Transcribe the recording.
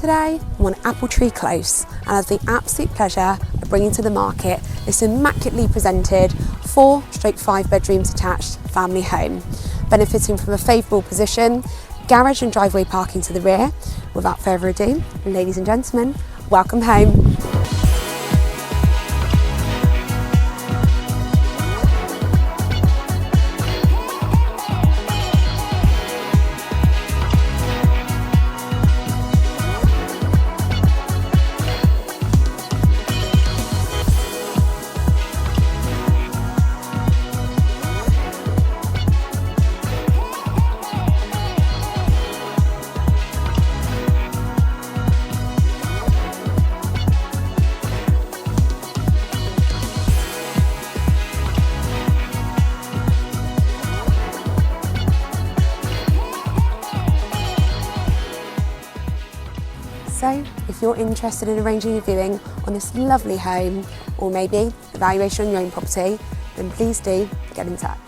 Today, I'm on Apple Tree Close and I have the absolute pleasure of bringing to the market this immaculately presented 4/5 bedroom detached family home, benefiting from a favourable position, garage and driveway parking to the rear. Without further ado, ladies and gentlemen, welcome home. So, if you're interested in arranging a viewing on this lovely home, or maybe evaluation on your own property, then please do get in touch.